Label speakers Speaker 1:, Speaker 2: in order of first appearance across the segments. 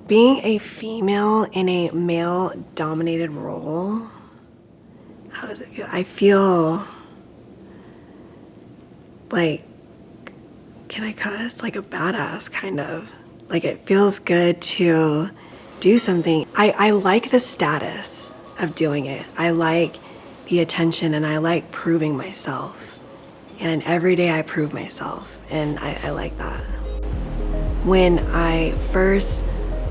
Speaker 1: Being a female in a male-dominated role, how does it feel? I feel like, can I cuss? Like a badass, kind of. Like it feels good to do something. I like the status of doing it. I like the attention and I like proving myself. And every day I prove myself and I like that. When I first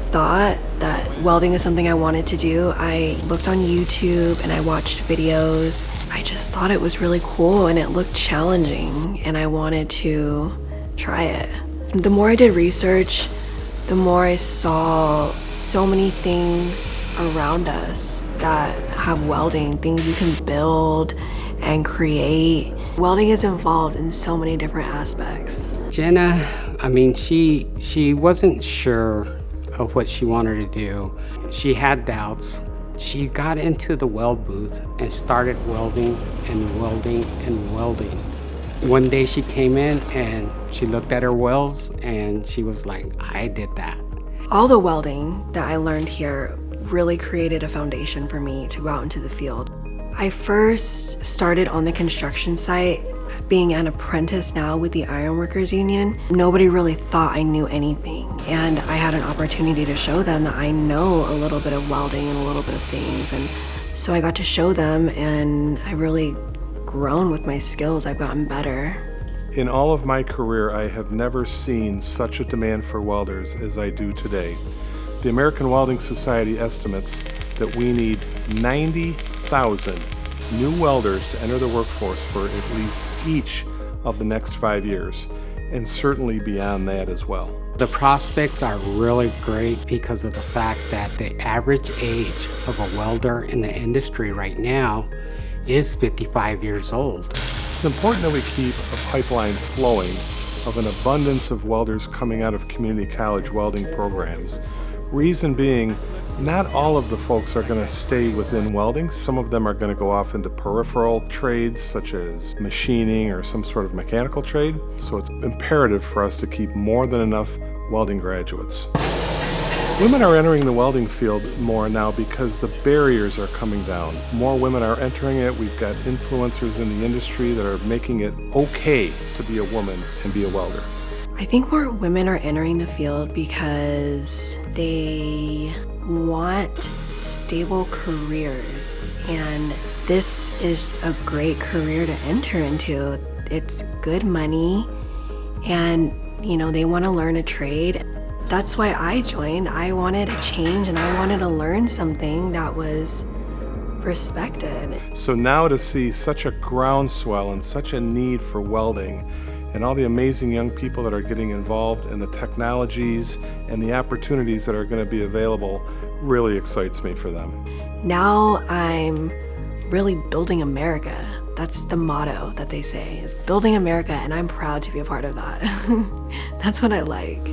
Speaker 1: thought that welding is something I wanted to do, I looked on YouTube and I watched videos. I just thought it was really cool and it looked challenging and I wanted to try it. The more I did research, the more I saw so many things around us that have welding, things you can build and create. Welding is involved in so many different aspects.
Speaker 2: Jenna, I mean, she wasn't sure of what she wanted to do. She had doubts. She got into the weld booth and started welding and welding and welding. One day she came in and she looked at her welds and she was like, I did that.
Speaker 1: All the welding that I learned here really created a foundation for me to go out into the field. I first started on the construction site, being an apprentice now with the Ironworkers Union. Nobody really thought I knew anything, and I had an opportunity to show them that I know a little bit of welding and a little bit of things, and so I got to show them, and I really grown with my skills. I've gotten better.
Speaker 3: In all of my career, I have never seen such a demand for welders as I do today. The American Welding Society estimates that we need 90,000 new welders to enter the workforce for at least each of the next 5 years, and certainly beyond that as well.
Speaker 2: The prospects are really great because of the fact that the average age of a welder in the industry right now is 55 years old.
Speaker 3: It's important that we keep a pipeline flowing of an abundance of welders coming out of community college welding programs. Reason being, not all of the folks are going to stay within welding. Some of them are going to go off into peripheral trades such as machining or some sort of mechanical trade. So it's imperative for us to keep more than enough welding graduates. Women are entering the welding field more now because the barriers are coming down. More women are entering it. We've got influencers in the industry that are making it okay to be a woman and be a welder.
Speaker 1: I think more women are entering the field because they want stable careers, and this is a great career to enter into. It's good money, and they want to learn a trade. That's why I joined. I wanted a change and I wanted to learn something that was respected.
Speaker 3: So now to see such a groundswell and such a need for welding, and all the amazing young people that are getting involved in the technologies and the opportunities that are going to be available really excites me for them.
Speaker 1: Now I'm really building America. That's the motto that they say, is building America, and I'm proud to be a part of that. That's what I like.